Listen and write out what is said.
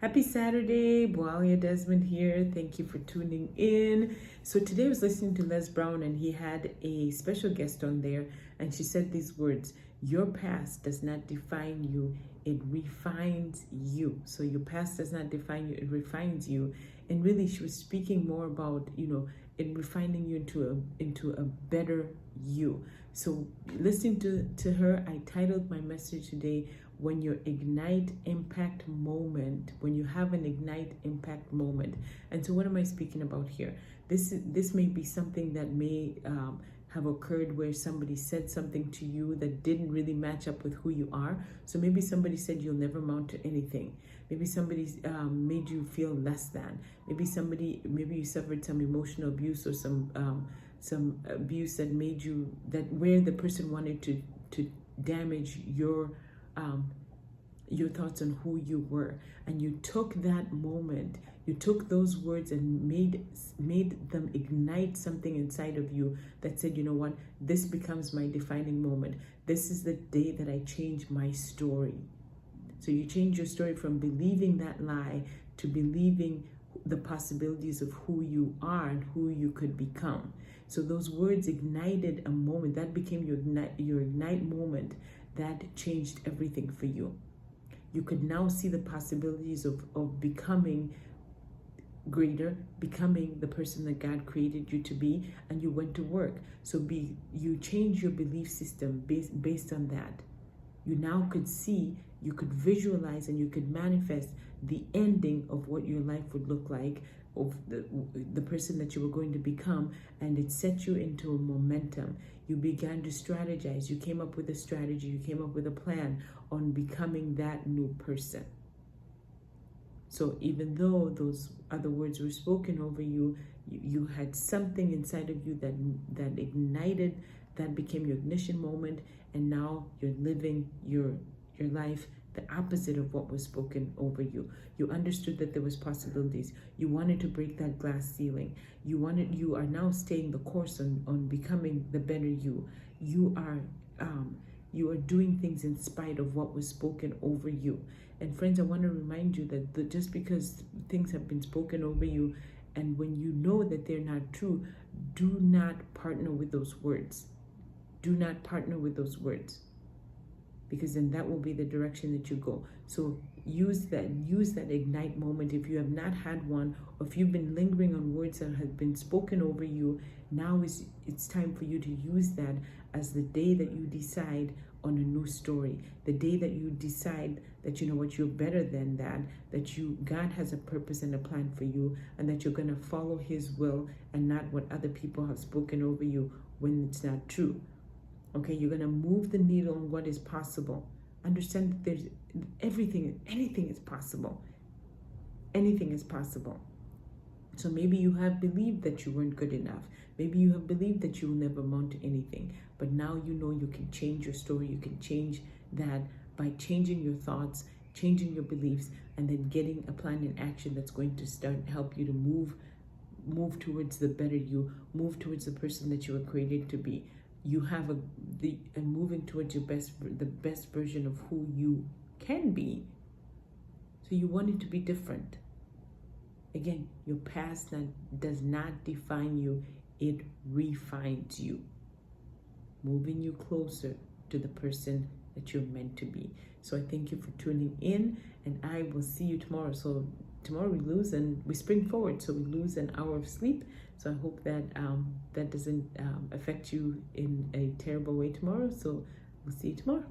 Happy Saturday, Boalia Desmond here. Thank you for tuning in. So today I was listening to Les Brown and he had a special guest on there and she said these words, your past does not define you, it refines you. So your past does not define you, it refines you. And really she was speaking more about, it refining you into a better you. So listening to her, I titled my message today, when you ignite impact moment, when you have an ignite impact moment. And so what am I speaking about here? This may be something that may have occurred where somebody said something to you that didn't really match up with who you are. So maybe somebody said you'll never amount to anything. Maybe somebody made you feel less than. Maybe you suffered some emotional abuse or some abuse that made you, that where the person wanted to damage your thoughts on who you were, and you took that moment, you took those words and made them ignite something inside of you that said, you know what, this becomes my defining moment. This is the day that I change my story. So you change your story from believing that lie to believing the possibilities of who you are and who you could become. So those words ignited a moment that became your ignite moment that changed everything for you. You could now see the possibilities of becoming greater, becoming the person that God created you to be, and you went to work. So you change your belief system based on that. You now could see, you could visualize, and you could manifest the ending of what your life would look like, of the person that you were going to become, and it set you into a momentum. You began to strategize. You came up with a strategy. You came up with a plan on becoming that new person. So even though those other words were spoken over you, you had something inside of you that ignited, that became your ignition moment, and now you're living your life the opposite of what was spoken over you. You understood that there was possibilities. You wanted to break that glass ceiling. You are now staying the course on becoming the better you. You are doing things in spite of what was spoken over you. And friends, I want to remind you that just because things have been spoken over you, and when you know that they're not true, do not partner with those words. Do not partner with those words, because then that will be the direction that you go. So use that ignite moment. If you have not had one, or if you've been lingering on words that have been spoken over you, now it's time for you to use that as the day that you decide on a new story, the day that you decide that, you know what, you're better than that God has a purpose and a plan for you, and that you're going to follow his will and not what other people have spoken over you when it's not true. Okay, you're going to move the needle on what is possible. Understand that there's anything is possible. Anything is possible. So maybe you have believed that you weren't good enough. Maybe you have believed that you will never amount to anything. But now you know you can change your story. You can change that by changing your thoughts, changing your beliefs, and then getting a plan in action that's going to help you to move towards the better you, move towards the person that you were created to be. You have moving towards the best version of who you can be. So you want it to be different. Again, your past does not define you, it refines you, moving you closer to the person that you're meant to be. So I thank you for tuning in, and I will see you tomorrow. So tomorrow we spring forward, so we lose an hour of sleep. So I hope that that doesn't affect you in a terrible way tomorrow. So we'll see you tomorrow.